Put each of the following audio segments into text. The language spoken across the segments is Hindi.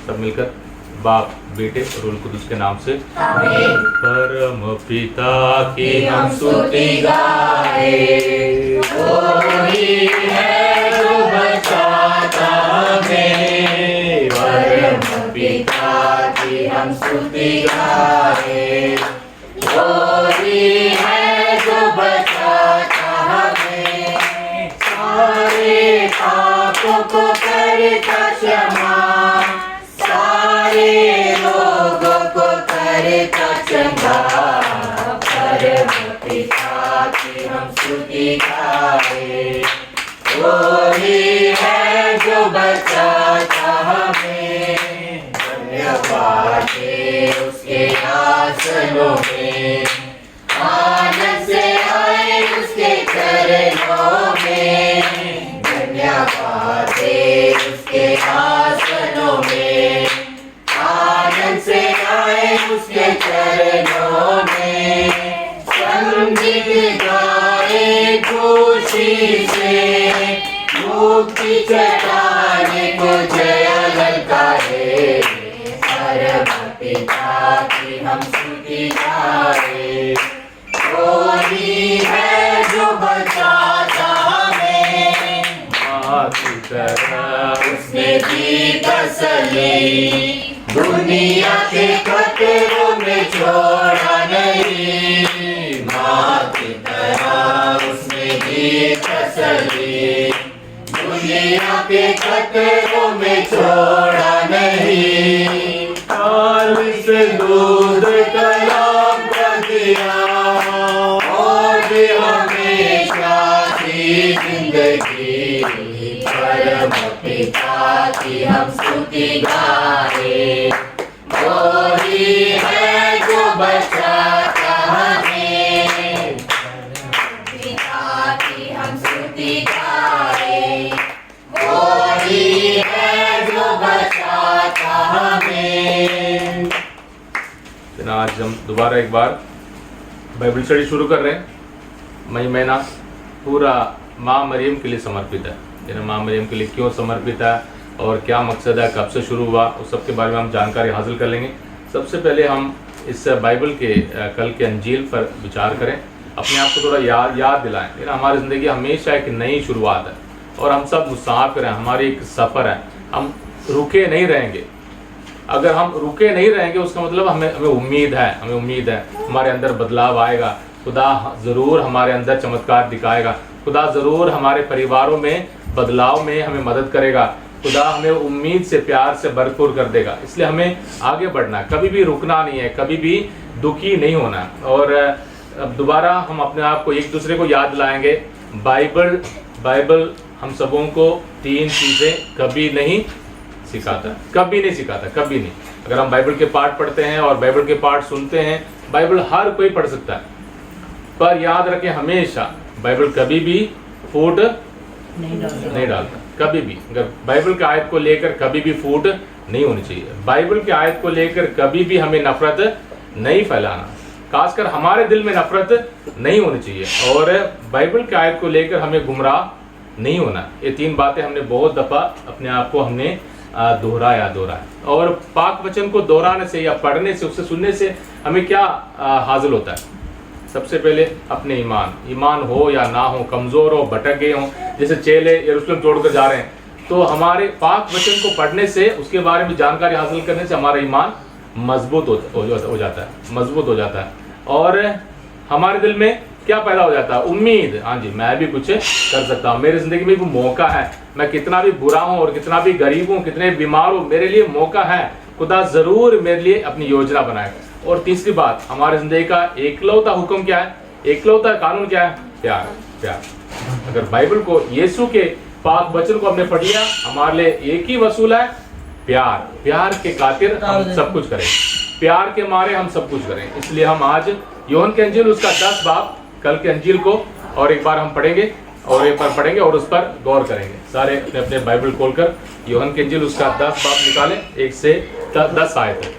सब मिलकर बाप, बेटे और रूह कुदूस के नाम से आमीन। परम पिता की हम स्तुति गाए, कोई है जो बचाता हमें। परम पिता की हम स्तुति गाए, कोई है जो बचाता हमें। सारे पापों को करता क्षमा, सारे लोगों को करता चंगा। परम पिता की हम स्तुति गाए, कोई है जो बचाता हमें। धन्यवाद है उसके आसनों में, आनंद से आए उसके चरणों में। धन्यवाद है उसके आसनों में, आनंद से आए उसके चरणों में। संगीत गाए खुशी से, मुक्ति चढ़ाने को जय ललकारे। परम पिता की हम स्तुति गाए, कोई है जो बचाता हमें। माँ की तरह उसने दी तसल्ली, दुनिया के खतरों में छोड़ा नहीं। माँ की तरह उसने दी तसल्ली, दुनिया के खतरों में छोड़ा नहीं। काल से दूध कलाम कर दिया, और भी हमेशा की जिंदगी। परम पिता की हम स्तुति गाए, कोई है जो बचाता हमें। पिता की हम स्तुति गाए, कोई है जो बचाता हमें। आज हम दोबारा एक बार बाइबल स्टडी शुरू कर रहे हैं। मई महीना पूरा माँ मरियम के लिए समर्पित है। माँ मरियम के लिए क्यों समर्पित है और क्या मकसद है, कब से शुरू हुआ, उस सब के बारे में हम जानकारी हासिल कर लेंगे। सबसे पहले हम इस बाइबल के कल के अंजील पर विचार करें, अपने आप को थोड़ा याद दिलाएं। हमारी ज़िंदगी हमेशा एक नई शुरुआत है और हम सब मुसाफिर हैं, हमारी एक सफ़र है। हम रुके नहीं रहेंगे। अगर हम रुके नहीं रहेंगे उसका मतलब हमें उम्मीद है, हमारे अंदर बदलाव आएगा। खुदा ज़रूर हमारे अंदर चमत्कार दिखाएगा। खुदा ज़रूर हमारे परिवारों में बदलाव में हमें मदद करेगा। खुदा हमें उम्मीद से, प्यार से भरपूर कर देगा। इसलिए हमें आगे बढ़ना है, कभी भी रुकना नहीं है, कभी भी दुखी नहीं होना। और अब दोबारा हम अपने आप को, एक दूसरे को याद दिलाएंगे। बाइबल हम सबों को 3 चीज़ें कभी नहीं सिखाता, कभी नहीं। अगर हम बाइबल के पाठ पढ़ते हैं और बाइबल के पाठ सुनते हैं, बाइबल हर कोई पढ़ सकता है, पर याद रखें हमेशा बाइबल कभी भी फूट नहीं डालता, कभी भी। अगर बाइबल के आयत को लेकर कभी भी फूट नहीं होनी चाहिए। बाइबल के आयत को लेकर कभी भी हमें नफरत नहीं फैलाना, खासकर हमारे दिल में नफरत नहीं होनी चाहिए। और बाइबल के आयत को लेकर हमें गुमराह नहीं होना। ये 3 बातें हमने बहुत दफ़ा अपने आप को हमने दोहराया। और पाक वचन को दोहराने से या पढ़ने से, उससे सुनने से हमें क्या हासिल होता है? सबसे पहले अपने ईमान हो या ना हो, कमज़ोर हो, भटक गए हों, जैसे चेले यरूशलेम छोड़कर जा रहे हैं, तो हमारे पाक वचन को पढ़ने से, उसके बारे में जानकारी हासिल करने से हमारा ईमान मजबूत हो जाता है। और हमारे दिल में क्या पैदा हो जाता है? उम्मीद। हाँ जी, मैं भी कुछ कर सकता हूँ, मेरी ज़िंदगी में भी मौका है। मैं कितना भी बुरा हूँ और कितना भी गरीब हूँ, कितने बीमार हूँ, मेरे लिए मौका है। खुदा ज़रूर मेरे लिए अपनी योजना बनाएगा। और तीसरी बात, हमारी ज़िंदगी का एकलौता हुक्म क्या है? एकलौता कानून क्या है? प्यार। अगर बाइबल को, यीशु के पाक वचन को हमने पढ़ लिया, हमारे लिए एक ही वसूल है, प्यार के खातिर हम सब कुछ करें, प्यार के मारे हम सब कुछ करें। इसलिए हम आज यूहन्ना के अंजील उसका 10 बाब, कल के अंजील को और एक बार हम पढ़ेंगे और उस पर गौर करेंगे। सारे अपने अपने बाइबल खोलकर यूहन्ना के अंजील उसका 10 बाब निकालें, 1 से 10 आयत है।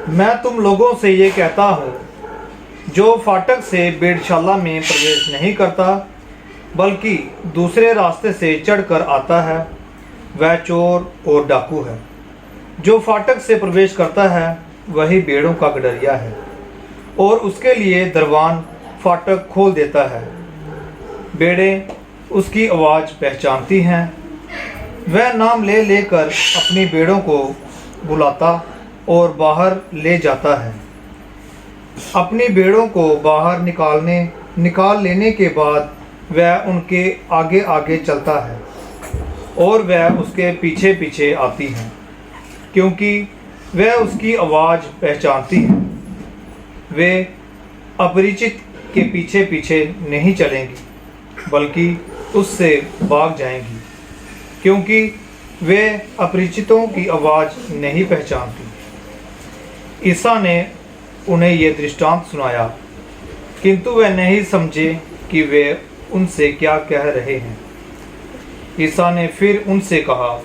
मैं तुम लोगों से ये कहता हूँ, जो फाटक से भेड़शाला में प्रवेश नहीं करता, बल्कि दूसरे रास्ते से चढ़कर आता है, वह चोर और डाकू है। जो फाटक से प्रवेश करता है वही भेड़ों का गडरिया है, और उसके लिए दरबान फाटक खोल देता है। भेड़ें उसकी आवाज़ पहचानती हैं। वह नाम ले लेकर अपनी भेड़ों को बुलाता और बाहर ले जाता है। अपनी भेड़ों को बाहर निकाल लेने के बाद वह उनके आगे आगे चलता है और वह उसके पीछे पीछे आती हैं, क्योंकि वह उसकी आवाज़ पहचानती हैं। वे अपरिचित के पीछे पीछे नहीं चलेंगी, बल्कि उससे भाग जाएंगी, क्योंकि वे अपरिचितों की आवाज़ नहीं पहचानती। ईसा ने उन्हें ये दृष्टांत सुनाया, किंतु वे नहीं समझे कि वे उनसे क्या कह रहे हैं। ईसा ने फिर उनसे कहा,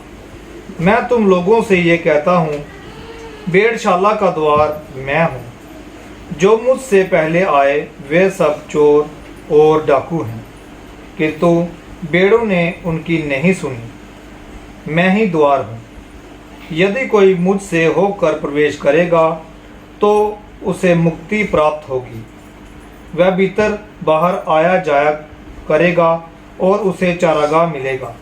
मैं तुम लोगों से ये कहता हूँ, भेड़शाला का द्वार मैं हूँ। जो मुझसे पहले आए वे सब चोर और डाकू हैं, किंतु भेड़ों ने उनकी नहीं सुनी। मैं ही द्वार हूँ। यदि कोई मुझसे होकर प्रवेश करेगा तो उसे मुक्ति प्राप्त होगी। वह भीतर बाहर आया जाया करेगा और उसे चारागाह मिलेगा।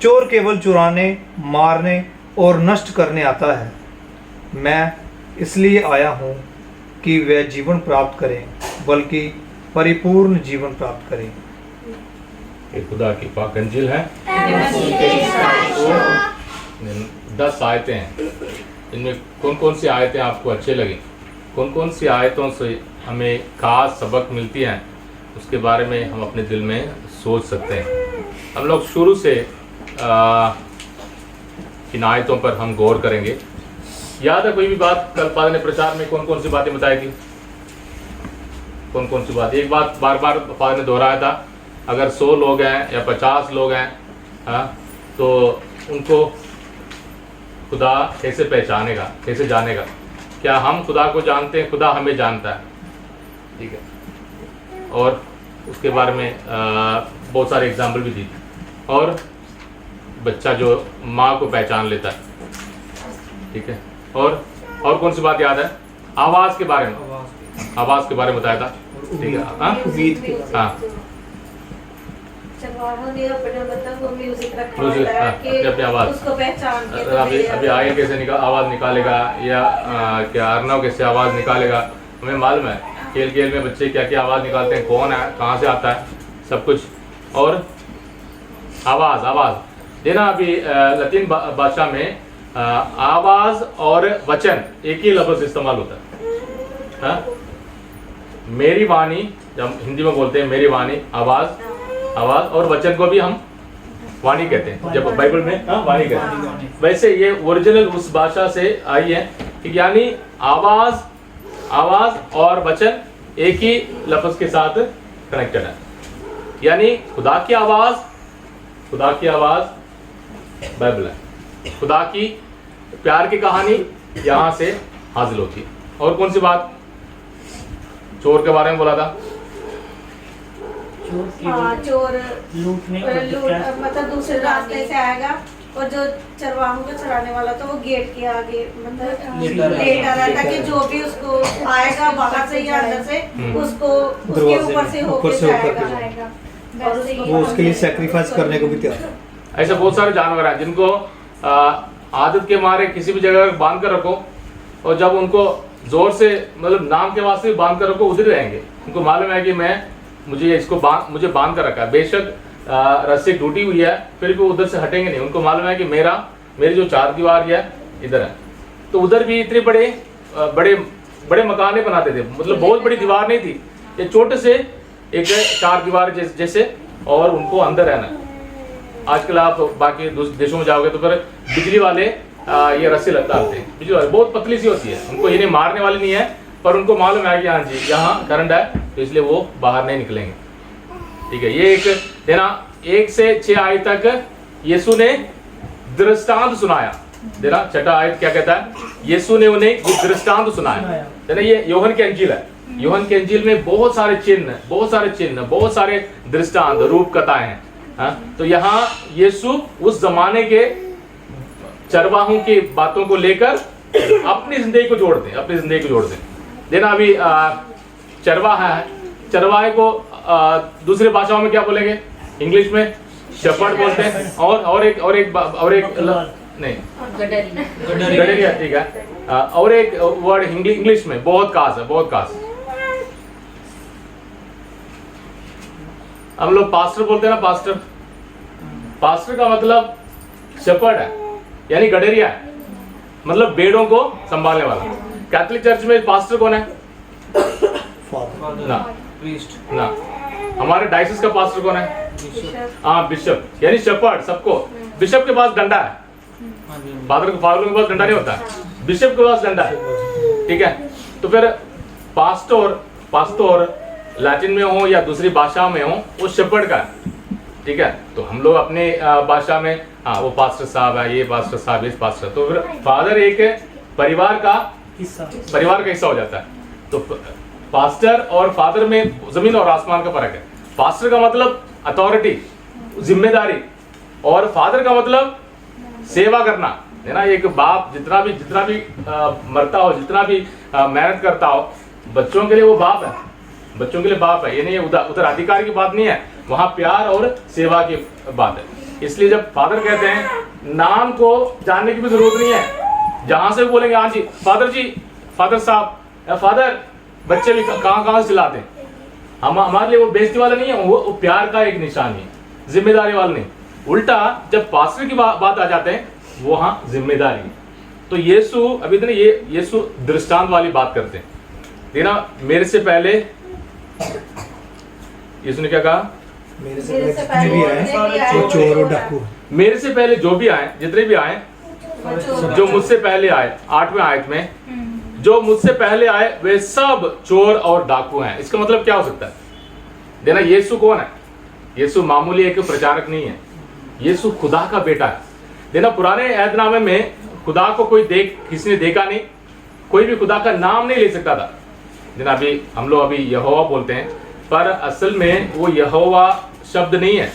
चोर केवल चुराने, मारने और नष्ट करने आता है। मैं इसलिए आया हूँ कि वे जीवन प्राप्त करें, बल्कि परिपूर्ण जीवन प्राप्त करें। ये खुदा की पाक अंजिल है। 10 आयतें हैं। इनमें कौन कौन सी आयतें आपको अच्छे लगी, कौन कौन सी आयतों से हमें खास सबक मिलती हैं, उसके बारे में हम अपने दिल में सोच सकते हैं। हम लोग शुरू से इन आयतों पर हम गौर करेंगे। याद है कोई भी बात कल पाद ने प्रचार में कौन कौन सी बातें बताई थी? कौन कौन सी बात? एक बात बार बार पाद ने दोहराया था, अगर 100 लोग हैं या 50 लोग हैं, हाँ, तो उनको खुदा कैसे पहचानेगा, कैसे जानेगा? क्या हम खुदा को जानते हैं? खुदा हमें जानता है, ठीक है। और उसके बारे में बहुत सारे एग्जाम्पल भी दी। और बच्चा जो माँ को पहचान लेता है, ठीक है। और कौन सी बात याद है? आवाज़ के बारे में, आवाज़ के बारे में बताया था, ठीक है। हाँ, हाँ, अपनी आवाज़ अभी आगे कैसे आवाज़ निकालेगा, या क्या अर्नव कैसे आवाज़ निकालेगा, हमें मालूम है। खेल खेल में बच्चे क्या क्या आवाज़ निकालते हैं, कौन है, कहाँ से आता है, सब कुछ। और आवाज़ देना, अभी लतीन भाषा में आवाज़ और वचन एक ही लफ्ज़ इस्तेमाल होता है। हाँ? मेरी वाणी, जब हिंदी में बोलते हैं मेरी वाणी, आवाज़, और वचन को भी हम वाणी कहते हैं, जब बाइबल में वाणी कहते हैं। वैसे ये ओरिजिनल उस भाषा से आई है, कि यानी आवाज़ और वचन एक ही लफ्ज़ के साथ कनेक्टेड है। यानी खुदा की आवाज़ बाइबल है। खुदा की प्यार की कहानी यहाँ से हासिल होती है। और कौन सी बात? चोर के बारे में बोला था। चोर मतलब दूसरे रास्ते से आएगा, और जो चरवाहों को चराने वाला था वो गेट के आगे मतलब लेटा रहता, कि जो भी उसको आएगा बाहर से या अंदर से उसको उसके ऊपर से होकर जाएगा, और वो उसके लिए सैक्रिफाइस करने को भी तैयार है। ऐसे बहुत सारे जानवर हैं जिनको आदत के मारे किसी भी जगह बांध कर रखो, और जब उनको जोर से मतलब नाम के वास्ते बांध कर रखो, उधर रहेंगे। उनको मालूम है कि मुझे बांध कर रखा है, बेशक रस्सी टूटी हुई है, फिर भी उधर से हटेंगे नहीं। उनको मालूम है कि मेरी जो चार दीवार है इधर है। तो उधर भी इतने बड़े मकाने बनाते थे, मतलब बहुत बड़ी दीवार नहीं थी, ये छोटे से एक चार दीवार जैसे, और उनको अंदर रहना। आजकल आप बाकी देशों में जाओगे तो फिर बिजली वाले ये रस्सी डालते हैं, बिजली वाले बहुत पतली सी होती है, उनको इन्हें मारने वाली नहीं है, पर उनको मालूम है कि हाँ जी यहाँ करंट है, तो इसलिए वो बाहर नहीं निकलेंगे, ठीक है। ये एक देना 1 से 6 आयत तक यीशु ने दृष्टांत सुनाया। देना 6 आयत क्या कहता है? यीशु ने उन्हें ये दृष्टांत सुनाया। देना ये यूहन्ना की अंजील है, यूहन्ना के इंजील में बहुत सारे चिन्ह, बहुत सारे दृष्टांत, रूप कथाएं हैं। हाँ? तो यहाँ यीशु उस जमाने के चरवाहों की बातों को लेकर अपनी जिंदगी को जोड़ दें। देना अभी चरवाहा है, चरवाहे को दूसरी भाषाओं में क्या बोलेंगे? इंग्लिश में शेपर्ड बोलते हैं, और एक नहीं, गडरिया, ठीक है। और एक वर्ड इंग्लिश में बहुत खास। हम लोग पास्टर बोलते हैं ना, पास्टर का मतलब शेपर्ड है, यानी गडरिया है, मतलब भेड़ों को संभालने वाला। कैथोलिक चर्च में पास्टर कौन है? ना। हमारे डायसिस का पास्टर कौन है? हाँ, बिशप, यानी शेपर्ड। सबको, बिशप के पास डंडा है, फादर के पास डंडा नहीं होता, बिशप के पास डंडा है, ठीक है। तो फिर पास्टर लैटिन में हो या दूसरी भाषा में हो, वो शेपर्ड का है, ठीक है। तो हम लोग अपने भाषा में हाँ वो पास्टर साहब है, ये पास्टर साहब, ये पास्टर। तो फिर फादर एक परिवार का हिस्सा हो जाता है। तो पास्टर और फादर में जमीन और आसमान का फर्क है। पास्टर का मतलब अथॉरिटी, जिम्मेदारी, और फादर का मतलब सेवा करना, है ना। एक बाप जितना भी मरता हो, जितना भी मेहनत करता हो, बच्चों के लिए वो बाप है, ये नहीं उत्तराधिकारी की बात नहीं है, वहां प्यार और सेवा की बात है। इसलिए जब फादर कहते हैं, नाम को जानने की भी जरूरत नहीं है, जहां से बोलेंगे हाँ जी, फादर साहब, फादर, बच्चे भी कहां से चिल्लाते हैं। हमारे लिए वो बेइज्जती वाला नहीं है, वो प्यार का एक निशानी है, जिम्मेदारी वाला नहीं। उल्टा जब पास्टर की बात आ जाते हैं, वो हाँ जिम्मेदारी है। तो यीशु अभी तो यीशु दृष्टांत वाली बात करते हैं, देखना। मेरे से पहले यीशु ने क्या कहा? मेरे से पहले भी आए वो चोर और डाकू। मेरे से पहले जो भी आए, जितने भी आए, जो मुझसे पहले आए, 8वें आयत में, जो मुझसे पहले आए वे सब चोर और डाकू हैं। इसका मतलब क्या हो सकता है? देना, यीशु कौन है? यीशु मामूली एक प्रचारक नहीं है, यीशु खुदा का बेटा है। देना, पुराने ऐहदनामे में खुदा को किसी ने देखा नहीं, कोई भी खुदा का नाम नहीं ले सकता था। देना, अभी हम लोग यहोवा बोलते हैं, पर असल में वो यहोवा शब्द नहीं है,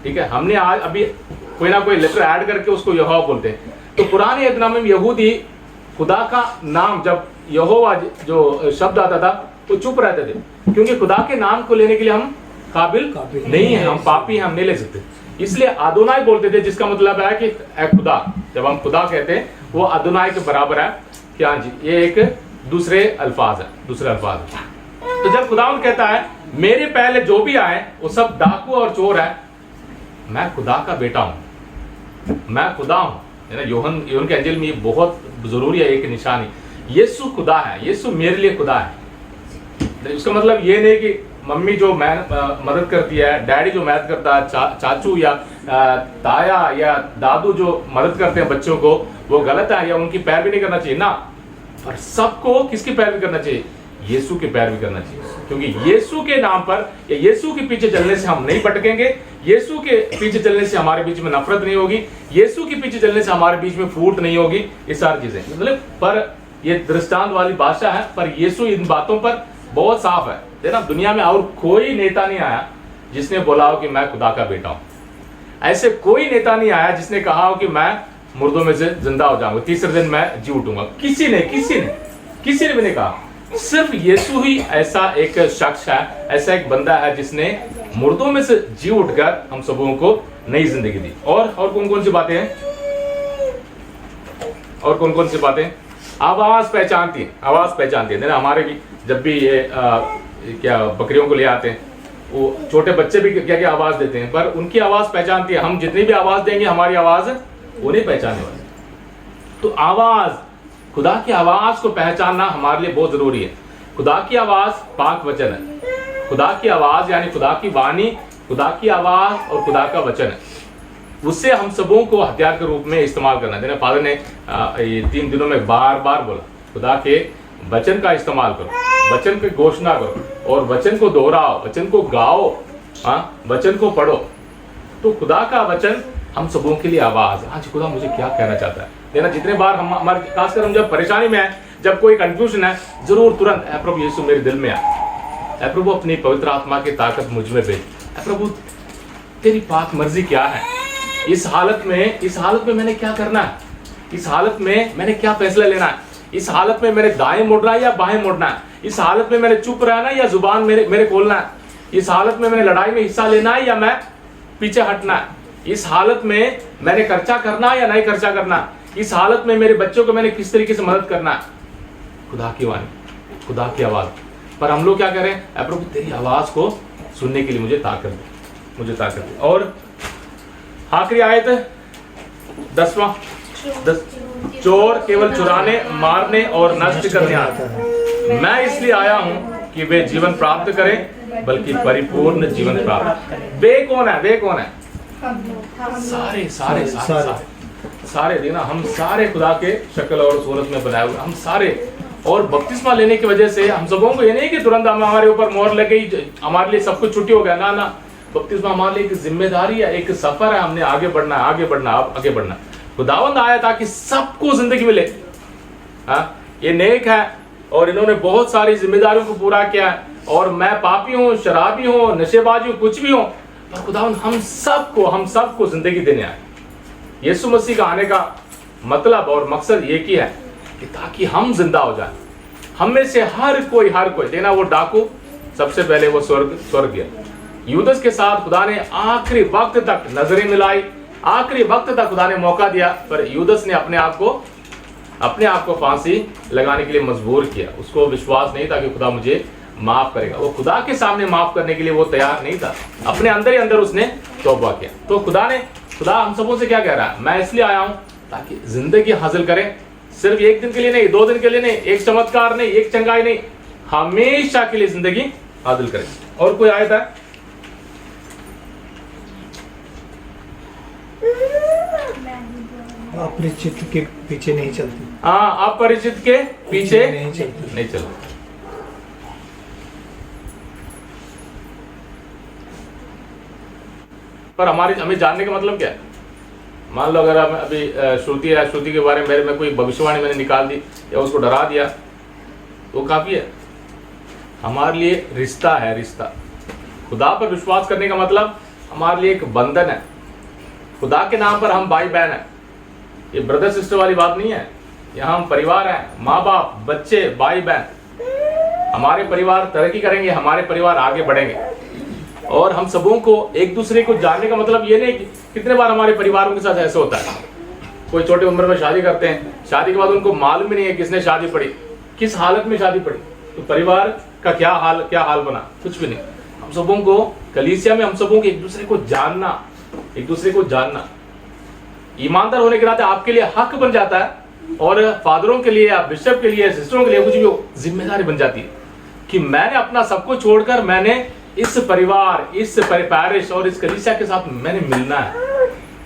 ठीक है। हमने आज अभी कोई ना कोई लेटर ऐड करके उसको यहोवा बोलते हैं। तो पुराने ऐहदनामे में यहूदी खुदा का नाम, जब यहोवा जो शब्द आता था, तो चुप रहते थे, क्योंकि खुदा के नाम को लेने के लिए हम काबिल नहीं है, हम पापी हैं, हम नहीं ले सकते। इसलिए अदोनाई बोलते थे, जिसका मतलब है कि खुदा। जब हम खुदा कहते हैं, वो अदोनाई के बराबर है कि हाँ जी, ये एक दूसरे अल्फाज है। तो जब खुदावंद कहता है मेरे पहले जो भी आए वो सब डाकू और चोर है, मैं खुदा का बेटा हूं, मैं खुदा हूं, है ना। यूहन्ना के इंजील में ये बहुत जरूरी है, एक निशानी। यीशु खुदा है, यीशु मेरे लिए खुदा है। उसका मतलब ये नहीं कि मम्मी जो मदद करती है, डैडी जो मदद करता है, चाचू या ताया या दादू जो मदद करते हैं बच्चों को, वो गलत है या उनकी पैरवी नहीं करना चाहिए ना। पर सबको किसकी पैरवी करना चाहिए? यीशु की पैरवी करना चाहिए, क्योंकि यीशु के नाम पर या यीशु के पीछे चलने से हम नहीं भटकेंगे, यीशु के पीछे चलने से हमारे बीच में नफरत नहीं होगी, यीशु के पीछे चलने से हमारे बीच में फूट नहीं होगी, ये सारी चीजें। मतलब पर ये दृष्टांत वाली भाषा है, पर यीशु इन बातों पर बहुत साफ है। देखना, दुनिया में और कोई नेता नहीं आया जिसने बोला हो कि मैं खुदा का बेटा हूं। ऐसे कोई नेता नहीं आया जिसने कहा हो कि मैं मुर्दों में से जिंदा हो जाऊंगा, तीसरे दिन मैं जी उठूंगा। किसी ने भी नहीं कहा। सिर्फ यीशु ही ऐसा एक शख्स है, ऐसा एक बंदा है जिसने मुर्दों में से जी उठकर हम सबों को नई जिंदगी दी। और कौन कौन सी बातें हैं? और कौन कौन सी बातें? आवाज पहचानती है ना। हमारे भी जब भी ये क्या बकरियों को ले आते हैं, वो छोटे बच्चे भी क्या आवाज देते हैं, पर उनकी आवाज पहचानती है। हम जितनी भी आवाज देंगे, हमारी आवाज वो नहीं पहचानने वाली। तो आवाज, खुदा की आवाज को पहचानना हमारे लिए बहुत जरूरी है। खुदा की आवाज पाक वचन है। खुदा की आवाज यानी खुदा की वाणी, खुदा की आवाज और खुदा का वचन है। उससे हम सबों को हथियार के रूप में इस्तेमाल करना है। फादर ने ये 3 दिनों में बार बार बोला, खुदा के वचन का इस्तेमाल करो, वचन की घोषणा करो और वचन को दोहराओ, वचन को गाओ, वचन को पढ़ो। तो खुदा का वचन हम सबों के लिए आवाज है। आज खुदा मुझे क्या कहना चाहता है, देना। जितने बार हम हमारे खासकर हम जब परेशानी में है, जब कोई कंफ्यूजन है, जरूर तुरंत ऐ प्रभु यीशु मेरे दिल में आ, ऐ प्रभु अपनी पवित्र आत्मा की ताकत मुझ में भेज, ऐ प्रभु तेरी पाक मर्जी क्या है, इस हालत में मैंने क्या करना है, इस हालत में मैंने क्या फैसला लेना है, इस हालत में मैंने दाएं मुड़ना है या बाएं मुड़ना है, इस हालत में मैंने चुप रहना है या जुबान मेरे खोलना है, इस हालत में मैंने लड़ाई में हिस्सा लेना है या मैं पीछे हटना है, इस हालत में मैंने खर्चा करना है या नहीं खर्चा करना है, इस हालत में मेरे बच्चों को मैंने किस तरीके से मदद करना है। खुदा की वाणी, खुदा की आवाज। पर हम लोग क्या करें, ऐ प्रभु तेरी आवाज को सुनने के लिए मुझे ताकत दे, मुझे ताकत दे। और आखिरी आयत 10वां, चोर केवल चुराने, मारने और नष्ट करने आता है, मैं इसलिए आया हूं कि वे जीवन प्राप्त करें, बल्कि परिपूर्ण जीवन प्राप्त करें। वे कौन है, वे कौन है? सारे सारे सारे सारे सारे देना, हम सारे खुदा के शक्ल और सूरत में बनाए हुए, हम सारे। और बपतिस्मा लेने की वजह से हम सबों को ये नहीं कि तुरंत हमारे ऊपर मोहर लग गई, हमारे लिए सब कुछ छुट्टी हो गया, ना ना। बपतिस्मा हमारे लिए एक जिम्मेदारी है, एक सफर है, हमने आगे बढ़ना है, आगे बढ़ना, आगे बढ़ना। खुदावंद आया ताकि सबको जिंदगी मिले। हाँ, ये नेक है और इन्होंने बहुत सारी जिम्मेदारियों को पूरा किया है, और मैं पापी हूँ, शराबी हूँ, नशेबाजी हूँ, कुछ भी हूँ, पर खुदावंद हम सबको जिंदगी देने आए। यीशु मसीह का आने का मतलब और मकसद एक ही है कि ताकि हम जिंदा हो जाए। हम में से हर कोई देना, वो डाकू सबसे पहले वो स्वर्ग गया। यूदस के साथ खुदा ने आखिरी वक्त तक नजरें मिलाई, आखिरी वक्त तक खुदा ने मौका दिया, पर यूदस ने अपने आप को फांसी लगाने के लिए मजबूर किया। उसको विश्वास नहीं था कि खुदा मुझे माफ करेगा। वो खुदा के सामने माफ करने के लिए वो तैयार नहीं था, अपने अंदर ही अंदर उसने तौबा किया। तो खुदा हम सबों से क्या कह रहा है, मैं इसलिए आया हूं ताकि जिंदगी हासिल करें। सिर्फ एक दिन के लिए नहीं, 2 दिन के लिए नहीं, एक चमत्कार नहीं, एक चंगाई नहीं, हमेशा के लिए जिंदगी हासिल करें। और कोई आयत है? अपरिचित के पीछे नहीं चलती। हाँ, अपरिचित के पीछे नहीं चलती। पर हमें जानने का मतलब क्या है? मान लो अगर हम अभी श्रुति के बारे में कोई भविष्यवाणी मैंने निकाल दी या उसको डरा दिया, तो काफी है। हमारे लिए रिश्ता है, रिश्ता। खुदा पर विश्वास करने का मतलब हमारे लिए एक बंधन है। खुदा के नाम पर हम भाई बहन है। ये ब्रदर सिस्टर वाली बात नहीं है। यहाँ हम परिवार हैं, माँ बाप, बच्चे, भाई बहन। हमारे परिवार तरक्की करेंगे, हमारे परिवार आगे बढ़ेंगे। और हम सबों को एक दूसरे को जानने का मतलब ये नहीं कि कितने बार हमारे परिवारों के साथ ऐसे होता है, कोई छोटे उम्र में शादी करते हैं, शादी के बाद उनको मालूम ही नहीं है किसने शादी पड़ी, किस हालत में शादी पड़ी, तो परिवार का क्या हाल बना, कुछ भी नहीं। हम सबों को कलीसिया में, हम सबों को एक दूसरे को जानना ईमानदार होने के नाते आपके लिए हक बन जाता है। और फादरों के लिए या बिशप के लिए, सिस्टरों के लिए कुछ भी हो, जिम्मेदारी बन जाती है कि मैंने अपना सब कुछ छोड़कर मैंने इस परिवार, इस पैरिश और इस कलीसिया के साथ मैंने मिलना है,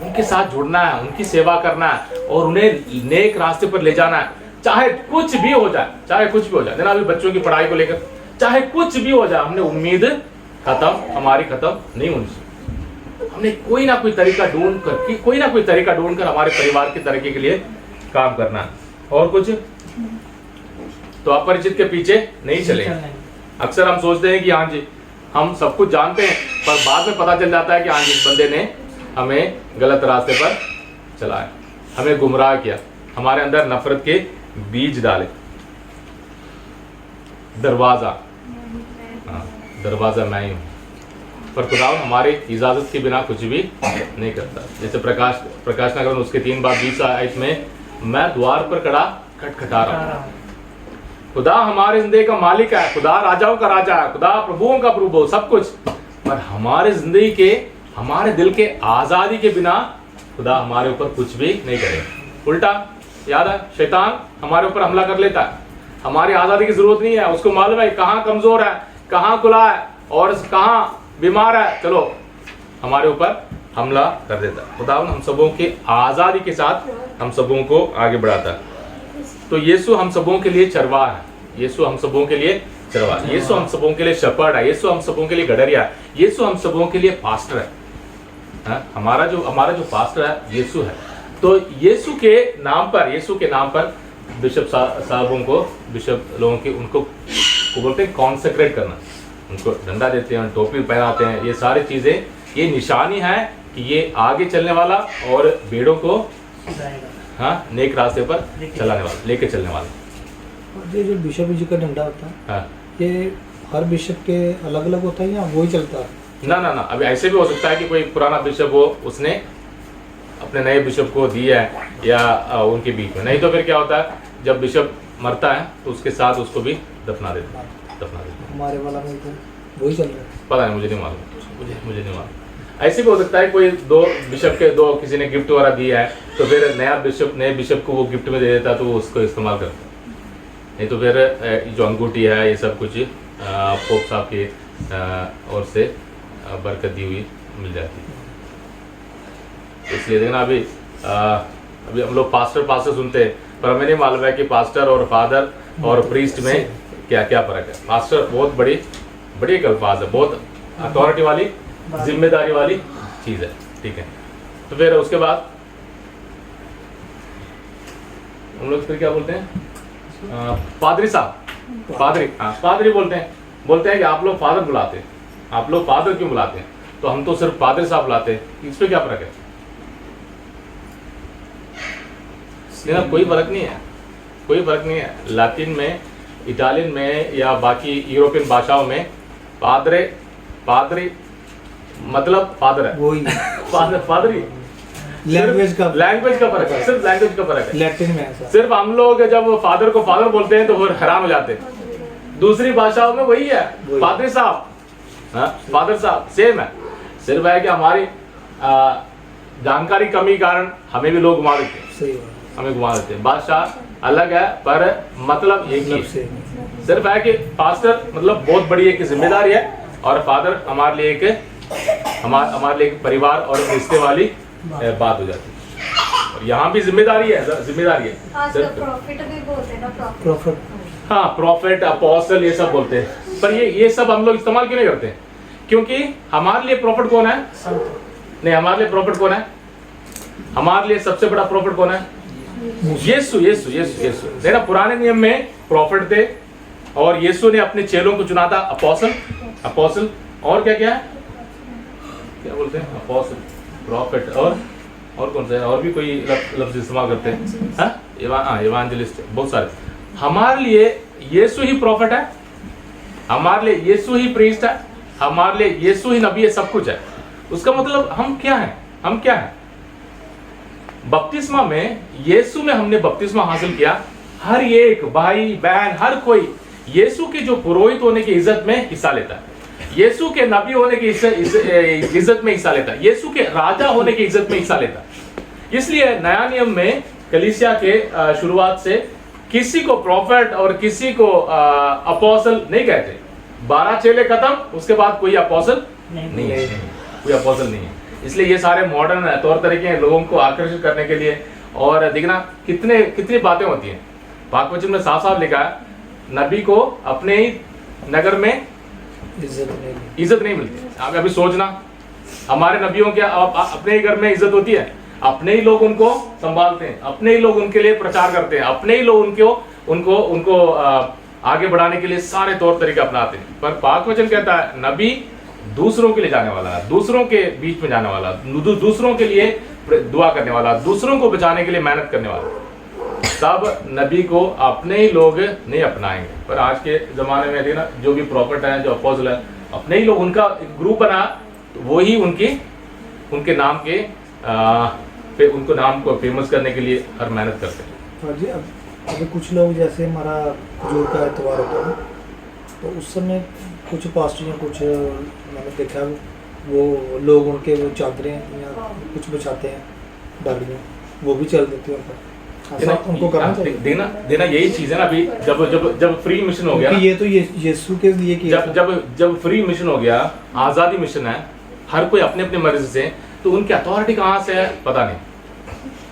उनके साथ जुड़ना है, उनकी सेवा करना है और उन्हें नेक रास्ते पर ले जाना है, चाहे कुछ भी हो जाए, चाहे कुछ भी हो जाए। देना अभी बच्चों की पढ़ाई को लेकर चाहे कुछ भी हो जाए, हमने उम्मीद हमारी खत्म नहीं होनी चाहिए। हमने कोई ना कोई तरीका ढूंढ कर हमारे परिवार की तरक्की के लिए काम करना है। और कुछ तो अपरिचित के पीछे नहीं चले। अक्सर हम सोचते हैं कि हाँ जी हम सब कुछ जानते हैं, पर बाद में पता चल जाता है कि हाँ जी इस बंदे ने हमें गलत रास्ते पर चलाया, हमें गुमराह किया, हमारे अंदर नफरत के बीज डाले। दरवाजा मैं ही हूँ, पर खुदा हमारी इजाजत के बिना कुछ भी नहीं करता। जैसे प्रकाश नगर उसके 3:20 आयत में, मैं द्वार पर खड़ा खटखटा रहा हूँ। खुदा हमारे जिंदगी का मालिक है, खुदा राजाओं का राजा है, खुदा प्रभुओं का प्रभु, सब कुछ। पर हमारे जिंदगी के, हमारे दिल के आजादी के बिना खुदा हमारे ऊपर कुछ भी नहीं करेगा। उल्टा याद है, शैतान हमारे ऊपर हमला कर लेता है। हमारी आजादी की जरूरत नहीं है, उसको मालूम है कहाँ कमजोर है, कहाँ खुला है और कहाँ बीमार है, चलो हमारे ऊपर हमला कर देता है। खुदा हम सबों की आजादी के साथ हम सबों को आगे बढ़ाता है। तो यीशु हम सबों के लिए चरवाहा है, यीशु हम सबों के लिए चरवाहा, यीशु हम सबों के लिए शपर्ड है, यीशु हम सबों के लिए गडरिया है, यीशु हम सबों के लिए पास्टर है। हमारा जो पास्टर है यीशु है। तो यीशु के नाम पर बिशप साहबों को, बिशप लोगों की, उनको बोलते हैं कॉन्सेक्रेट करना। उनको डंडा देते हैं, टोपी पहनाते हैं। ये सारी चीज़ें ये निशानी है कि ये आगे चलने वाला और भेड़ों को हाँ नेक रास्ते पर चलाने वाला, लेके चलने वाला। और ये जो बिशप जी का डंडा होता है, हाँ ये हर बिशप के अलग अलग होता है या वही चलता है? ना, अभी ऐसे भी हो सकता है कि कोई पुराना बिशप हो, उसने अपने नए बिशप को दिया है या उनके बीच में। नहीं तो फिर क्या होता है, जब बिशप मरता है तो उसके साथ उसको भी दफना देते हैं। हमारे वाला में तो वही चल रहा है। पता नहीं, मुझे नहीं मालूम, मुझे नहीं मालूम। ऐसे भी हो सकता है कोई दो बिशप के दो किसी ने गिफ्ट वगैरह दिया है, तो फिर नए बिशप को वो गिफ्ट में दे देता है, तो वो उसको इस्तेमाल करता है। नहीं तो फिर जो अंगूठी है, ये सब कुछ पोप साहब की ओर से बरकत दी हुई मिल जाती है। इसलिए देखना अभी हम लोग पास्टर सुनते हैं, पर हमें नहीं मालूम है कि पास्टर और फादर और प्रीस्ट में क्या क्या फर्क है। पास्टर बहुत बड़ी एक अल्फाज है, बहुत अथॉरिटी वाली, जिम्मेदारी वाली चीज़ है, ठीक है। तो फिर उसके बाद हम लोग फिर क्या बोलते हैं, पादरी साहब, पादरी बोलते हैं कि आप लोग फादर बुलाते हैं, आप लोग फादर क्यों बुलाते हैं? तो हम तो सिर्फ पादरी साहब बुलाते हैं। इस पे क्या फर्क है? कोई फर्क नहीं है। लैटिन में, इटालियन में या बाकी यूरोपियन भाषाओं में पादरी मतलब फादर है, वही फादरी लैंग्वेज का फर्क है, सिर्फ लैंग्वेज का फर्क है। लैटिन में ऐसा सिर्फ हम लोग जब फादर को फादर बोलते हैं तो वो हैरान हो जाते हैं। दूसरी भाषाओं में वही है, पादरी साहब, फादर साहब सेम है। सिर्फ है कि हमारी जानकारी कमी कारण हमें भी लोग घुमा देते हैं, भाषा अलग है पर मतलब एक ही। सिर्फ है कि पास्टर मतलब बहुत बड़ी एक जिम्मेदारी है, और फादर हमारे लिए एक परिवार और रिश्ते वाली बात हो जाती है। और यहाँ भी जिम्मेदारी है। प्रॉफिट भी बोलते हैं ना, प्रॉफिट। हाँ, प्रॉफिट, अपोस्टल, ये सब बोलते हैं। पर ये सब हम लोग इस्तेमाल क्यों नहीं करते? क्योंकि हमारे लिए प्रॉफिट कौन है? नहीं, हमारे लिए प्रॉफिट कौन है? हमारे लिए सबसे बड़ा प्रॉफिट कौन है? यीशु। देखना, पुराने नियम में प्रॉफिट थे और यीशु ने अपने चेलों को चुना था अपोस्टल और क्या बोलते हैं, अपोस्टल, प्रॉफिट और कौन सा है? और भी कोई लफ्ज इस्तेमाल करते हैं, इवांजेलिस्ट, बहुत सारे। हमारे लिए यीशु ही प्रॉफिट है, हमारे लिए यीशु ही प्रीस्ट है, हमारे लिए यीशु ही नबी है, सब कुछ है। उसका मतलब हम क्या हैं? बपतिस्मा में, यीशु में हमने बपतिस्मा हासिल किया। हर एक भाई बहन, हर कोई यीशु के जो पुरोहित होने की इज्जत में हिस्सा लेता है, यीशु के नबी होने की इज्जत में हिस्सा लेता है, यीशु के राजा होने की इज्जत में हिस्सा लेता है। इसलिए नया नियम में कलीसिया के शुरुआत से किसी को प्रॉफिट और किसी को अपोस्टल नहीं कहते। 12 चेले खत्म, उसके बाद कोई अपोस्टल नहीं है, कोई अपोस्टल नहीं है। इसलिए ये सारे मॉडर्न तौर तरीके हैं लोगों को आकर्षित करने के लिए। और देखना कितनी बातें होती हैं। पाक वचन में साफ लिखा है, नबी को अपने ही नगर में इज्जत नहीं मिलती। आप अभी सोचना, हमारे नबियों के अपने ही घर में इज्जत होती है, अपने ही लोग उनको संभालते हैं, अपने ही लोग उनके लिए प्रचार करते हैं, अपने ही लोग उनको आगे बढ़ाने के लिए सारे तौर तरीके अपनाते हैं। पर पाक वचन कहता है नबी दूसरों के लिए जाने वाला है, दूसरों के बीच में जाने वाला, दूसरों के लिए दुआ करने वाला, दूसरों को बचाने के लिए मेहनत करने वाला। सब नबी को अपने ही लोग नहीं अपनाएंगे। पर आज के जमाने में देखना, जो भी प्रॉफिट है, जो अपोस्टल है, अपने ही लोग, उनका ग्रुप बना, तो वो ही उनके नाम के उनको नाम को फेमस करने के लिए हर मेहनत करते हैं। हाँ जी, अभी कुछ लोग, जैसे हमारा खजूर का एतवार होता है, तो उस समय कुछ पास्टर या कुछ मैंने देखा, वो लोग उनके वो चादरें या कुछ बचाते हैं, डालियाँ, वो भी चल देते हैं ऊपर। उनको करना चाहिए। देना यही चीज है ना। अभी जब फ्री मिशन हो गया, ये तो यीशु के लिए किया, जब फ्री मिशन हो गया, आजादी मिशन है, हर कोई अपने अपने मर्जी से, तो उनकी अथॉरिटी कहाँ से है पता नहीं,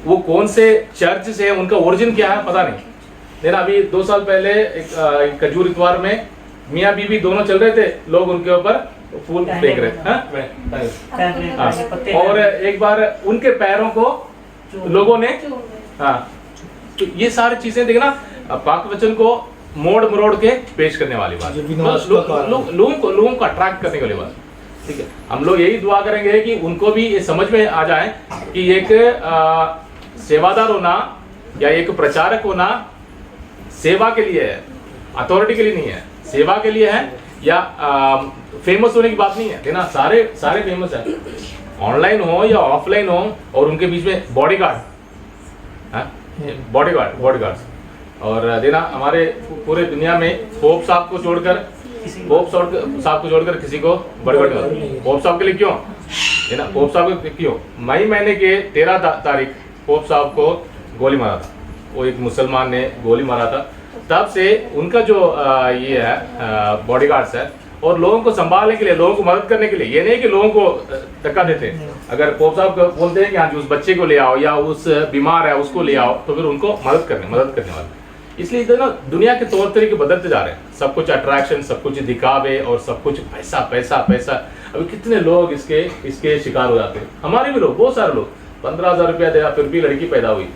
वो कौन से चर्च से है, उनका ओरिजिन क्या है पता नहीं। देखना, अभी 2 साल पहले एक खजूर इतवार में मियाँ बीवी दोनों चल रहे थे, लोग उनके ऊपर फूल फेंक रहे थे, और एक बार उनके पैरों को लोगों ने, हाँ, तो ये सारी चीजें देखना पाक वचन को मोड़ मरोड़ के पेश करने वाली बात, लोगों को अट्रैक्ट करने वाली बात। ठीक है, हम लोग यही दुआ करेंगे कि उनको भी ये समझ में आ जाए कि एक सेवादार होना या एक प्रचारक होना सेवा के लिए है, अथॉरिटी के लिए नहीं है, सेवा के लिए है, या फेमस होने की बात नहीं है। देखना सारे फेमस है, ऑनलाइन हो या ऑफलाइन हो, और उनके बीच में बॉडीगार्ड्स, और देना हमारे पूरे दुनिया में पोप साहब को छोड़कर किसी को बॉडीगार्ड नहीं। पोप साहब के लिए क्यों है ना, पोप साहब के क्यों, मई महीने के 13 तारीख पोप साहब को गोली मारा था, वो एक मुसलमान ने गोली मारा था। तब से उनका जो ये है बॉडीगार्ड्स है, और लोगों को संभालने के लिए, लोगों को मदद करने के लिए, ये नहीं कि लोगों को धक्का देते। अगर पोप साहब बोलते हैं कि हाँ जी उस बच्चे को ले आओ या उस बीमार है उसको ले आओ, तो फिर उनको मदद करने वाले। इसलिए इधर ना दुनिया के तौर तरीके बदलते जा रहे हैं, सब कुछ अट्रैक्शन, सब कुछ दिखावे, और सब कुछ पैसा पैसा पैसा। अभी कितने लोग इसके शिकार हो जाते हैं, हमारे भी लोग, बहुत सारे लोग 15,000 रुपया दिया फिर भी लड़की पैदा हुई,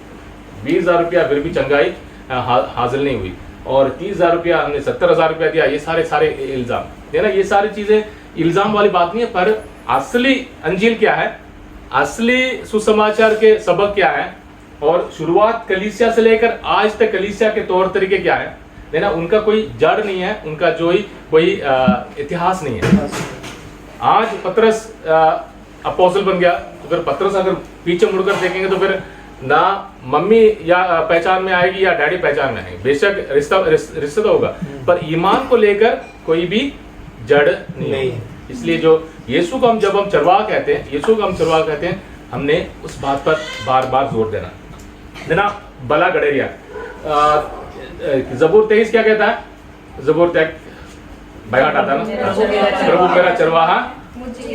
20,000 रुपया फिर भी चंगाई हासिल नहीं हुई, और 30,000 रुपया हमने 70,000 रुपया दिया, ये सारे इल्जाम है ना। ये सारी चीजें इल्जाम वाली बात नहीं है, पर असली अंजील क्या है, असली सुसमाचार के सबक क्या है, और शुरुआत कलीसिया से लेकर आज तक कलीसिया के तौर तरीके क्या है ना, उनका कोई जड़ नहीं है, उनका कोई इतिहास नहीं है। आज पतरस अपोस्टल बन गया, तो फिर पतरस अगर पीछे मुड़कर देखेंगे तो फिर ना मम्मी या पहचान में आएगी या डैडी पहचान में आएगी, बेशक रिश्ता तो होगा, पर ईमान को लेकर कोई भी जड़ नहीं है। इसलिए जो यीशु को जब हम चरवाहा कहते हैं, हमने उस बात पर बार बार जोर देना भला गडेरिया। ज़बूर 23 क्या कहता है, ज़बूर 23 बयान आता ना, प्रभु मेरा चरवाहा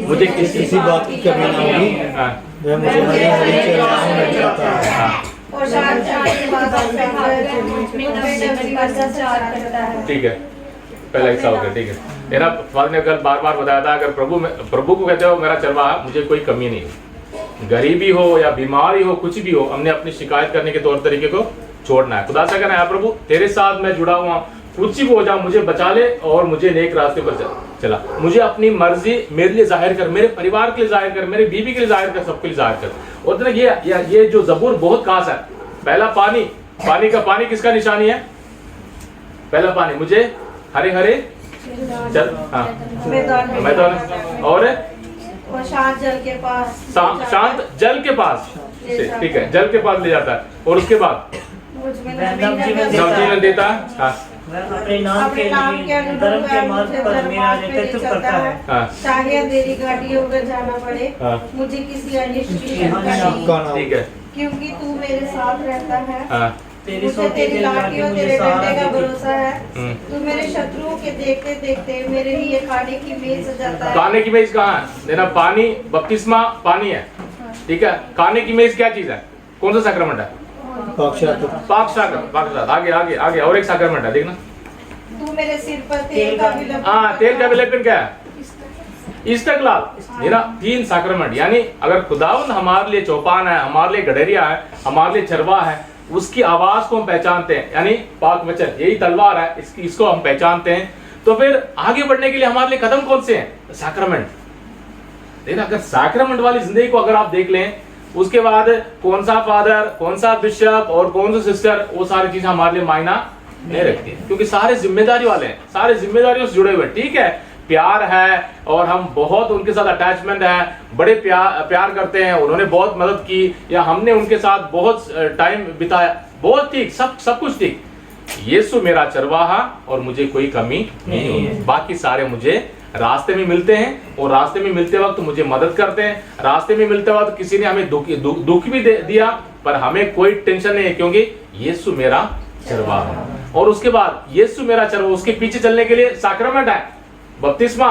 मुझे किसी बात की कमी ना होगी, वह मुझे हरी चराइयों में चराता है। ठीक है, पहला हिस्सा हो गया। ठीक है, मेरा फादर ने कल बार बार बताया था, अगर प्रभु को कहते हो मेरा चरवाहा, मुझे कोई कमी नहीं है, गरीबी हो या बीमारी हो, कुछ भी हो, हमने अपनी शिकायत करने के तौर तरीके को छोड़ना है। खुदा से कहना है प्रभु तेरे साथ मैं जुड़ा हुआ, कुछ भी हो जा मुझे बचा ले और मुझे नेक रास्ते पर चला, मुझे अपनी मर्जी मेरे लिए जाहिर कर, मेरे परिवार के लिए जाहिर कर, मेरे बीवी के लिए जाहिर कर, सबके लिए जाहिर कर। और ये जो ज़बूर बहुत खास है। पहला पानी किसका निशानी है, पहला पानी मुझे हरे हरे मैदान और शांत जल के पास, शांत जल के पास, ठीक है, जल के पास ले जाता है, और उसके बाद नवजीवन देता है, अपने नाम के धर्म के मार्ग पर मेरा नेतृत्व करता है, चाहे अंधेरी घाटियों पर जाना पड़े, मुझे किसी अनिष्ट की शंका नहीं, ठीक है, क्योंकि तू मेरे साथ रहता है, तेरी मुझे तेरी लाठी और तेरे डंडे का भरोसा है। तू मेरे शत्रुओं के देखते देखते मेरे लिए खाने की मेज सजाता है। खाने की मेज कहाँ है, देना पानी, बपतिस्मा पानी है, ठीक है। खाने की मेज क्या चीज है, कौन सा सैक्रमेंट है, पाक साकर, आगे और एक सैक्रमेंट है, देखना। तू मेरे सिर पर तेल का विलेपन, हाँ तेल का विलेपन क्या है, इस्तकलाल। 3 सैक्रमेंट, यानी अगर खुदावंद हमारे लिए चौपान है, हमारे लिए गडरिया है, हमारे लिए चरवा है, उसकी आवाज को हम पहचानते हैं, यानी पाक वचन यही तलवार है, इसको हम पहचानते हैं, तो फिर आगे बढ़ने के लिए हमारे लिए कदम कौन से हैं, सैक्रमेंट। देखना, अगर सैक्रमेंट वाली जिंदगी को अगर आप देख लें, उसके बाद कौन सा फादर, कौन सा बिशप और कौन सा सिस्टर, वो सारी चीजें हमारे लिए मायना नहीं रखती है, क्योंकि सारे जिम्मेदारी वाले हैं, सारे जिम्मेदारियों से जुड़े हुए। ठीक है, प्यार है और हम बहुत उनके साथ अटैचमेंट है, बड़े प्यार करते हैं, उन्होंने बहुत मदद की या हमने उनके साथ बहुत टाइम बिताया, बहुत ठीक, सब कुछ ठीक। यीशु मेरा चरवाहा और मुझे कोई कमी नहीं होगी, बाकी सारे मुझे रास्ते में मिलते हैं, और रास्ते में मिलते वक्त मुझे मदद करते हैं। रास्ते में मिलते वक्त किसी ने हमें दुख भी दिया, पर हमें कोई टेंशन नहीं है, क्योंकि यीशु मेरा चरवाहा। और उसके बाद यीशु मेरा चरवाहा, उसके पीछे चलने के लिए सैक्रमेंट है, बपतिस्मा,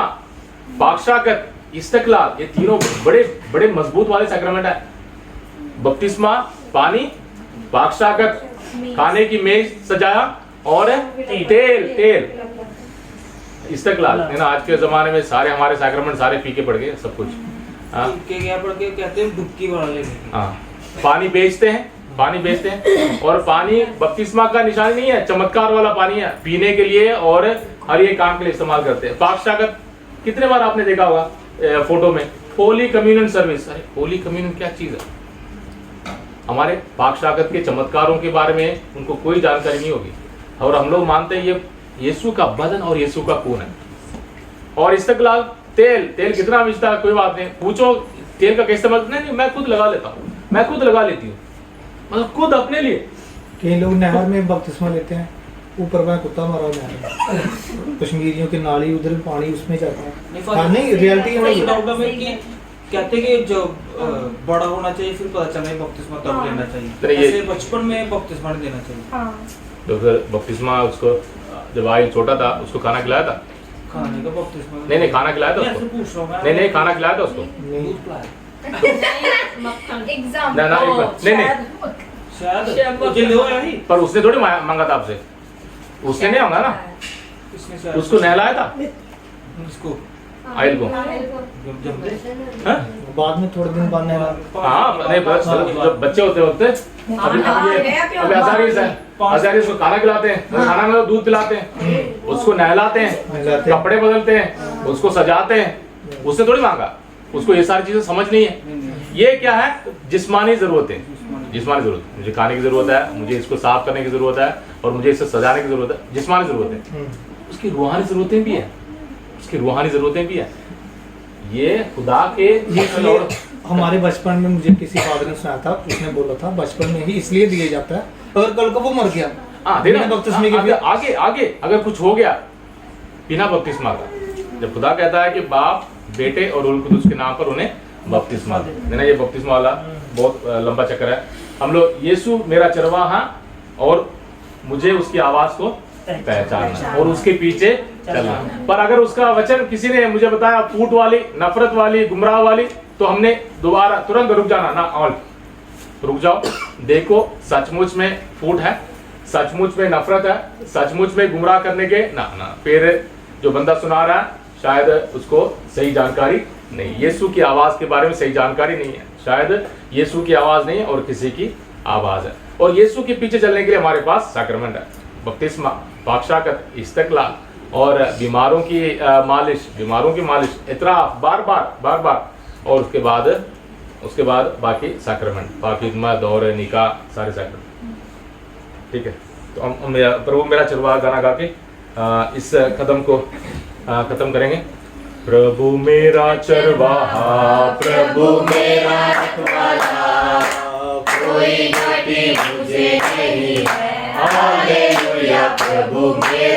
पाकशाकत, इस्तकलाल, ये तीनों बड़े मजबूत वाले सैक्रमेंट है। बपतिस्मा, पानी, पाकशाकत, खाने की मेज सजाया, और तेल, इस्तकलाल है ना। आज के जमाने में सारे हमारे सैक्रमेंट सारे फीके पड़ गए, सब कुछ क्या पढ़ के कहते हैं डुबकी मार लेने। हाँ, पानी बेचते हैं और पानी बपतिस्मा का निशानी नहीं है, चमत्कार वाला पानी है, पीने के लिए और हर एक काम के लिए इस्तेमाल करते हैं। पाकशागत कितने बार आपने देखा होगा फोटो में, होली कम्युनियन सर्विस। अरे होली कम्युनियन क्या चीज है? हमारे पाकशागत के चमत्कारों के बारे में उनको कोई जानकारी नहीं होगी, और हम लोग मानते हैं ये यीशु का बदन और यीशु का खून है। और इस्तकलाल तेल कितना बेचता है, कोई बात नहीं, पूछो तेल का कैसे इस्तेमाल? नहीं, मैं खुद लगा लेता हूँ, मैं खुद लगा लेती हूँ, मतलब खुद अपने लिए। कई लोग नहर में बपतिस्मा लेते हैं, ऊपर में कुत्ता मारा नहर में, कश्मीरियों के नाली उधर पानी उसमें जाता है। हाँ, नहीं रियलिटी है। प्रॉब्लम है कि कहते हैं कि जो बड़ा होना चाहिए फिर पता चले बपतिस्मा तब लेना चाहिए, ऐसे बचपन में बपतिस्मा नहीं देना चाहिए। तो फिर बपतिस्मा उसको जब आई छोटा था उसको खाना खिलाया था? खाने का बपतिस्मा नहीं खाना खिलाया था मैं उसको? ऐसे पूछ रहा हूं, नहीं खाना खिलाया था उसको? दूध पिलाया शायद मुझे ले आया ही, पर उसने थोड़ी मांगा था आपसे, उसने नहीं मांगा ना, इसने शायद उसको नहलाया था इसको आयल को। जब हाँ? बाद में थोड़े दिन बाद नहला। हाँ नहीं, बस जब बच्चे होते अभी आचार्य उसको खाना खिलाते हैं, खाना में तो दूध पिलाते हैं, उसको नहलाते हैं, कपड़े बदलते हैं, उसको सजाते हैं, उसने थोड़ी मांगा, उसको ये सारी चीजें समझ नहीं है। ये क्या है? जिस्मानी जरूरतें, जिस्मानी जरूरत, मुझे खाने की जरूरत है, मुझे इसको साफ करने की जरूरत है, और मुझे इसे सजाने की जरूरत है, जिस्मानी जरूरतें। उसकी रूहानी जरूरतें भी है, उसकी रूहानी जरूरतें भी है। ये खुदा के इसलिए हमारे बचपन में मुझे किसी फादर ने सुनाया था, उसने बोला था बचपन में ही इसलिए दिए जाता है, अगर कल को वो मर गया बपतिस्मे के लिए आगे अगर कुछ हो गया बिना बपतिस्मा का, जब खुदा कहता है कि बाप बेटे और रूह कुदूस के नाम पर उन्हें बपतिस्मा दे ना, ये बपतिस्मा वाला बहुत लंबा चक्कर है। हम लोग यीशु मेरा चरवाहा और मुझे उसकी आवाज को पहचानना और उसके पीछे चलना। पर अगर उसका वचन किसी ने मुझे बताया फूट वाली, नफरत वाली, गुमराह वाली, तो हमने दोबारा तुरंत रुक जाना ना, और रुक जाओ, देखो सचमुच में फूट है, सचमुच में नफरत है, सचमुच में गुमराह करने के ना फिर जो बंदा सुना रहा है शायद उसको सही जानकारी नहीं, यीशु की आवाज के बारे में सही जानकारी नहीं है, शायद यीशु की आवाज नहीं है और किसी की आवाज है। और यीशु के पीछे चलने के लिए हमारे पास सैक्रमेंट है, बपतिस्मा, पाकशागत, इस्तकलाल और बीमारों की मालिश, इतराफ, बार बार, और उसके बाद बाकी सैक्रमेंट, पाकीज़ा, दौर, निकाह, सारे सैक्रमेंट। ठीक है, तो हम प्रभु मेरा चरवाहा गाना गा के इस कदम को खत्म करेंगे। प्रभु मेरा चरवाहा, प्रभु मेरा रखवाला, कोई घाटी मुझे नहीं है, हालेलुया। प्रभु मेरा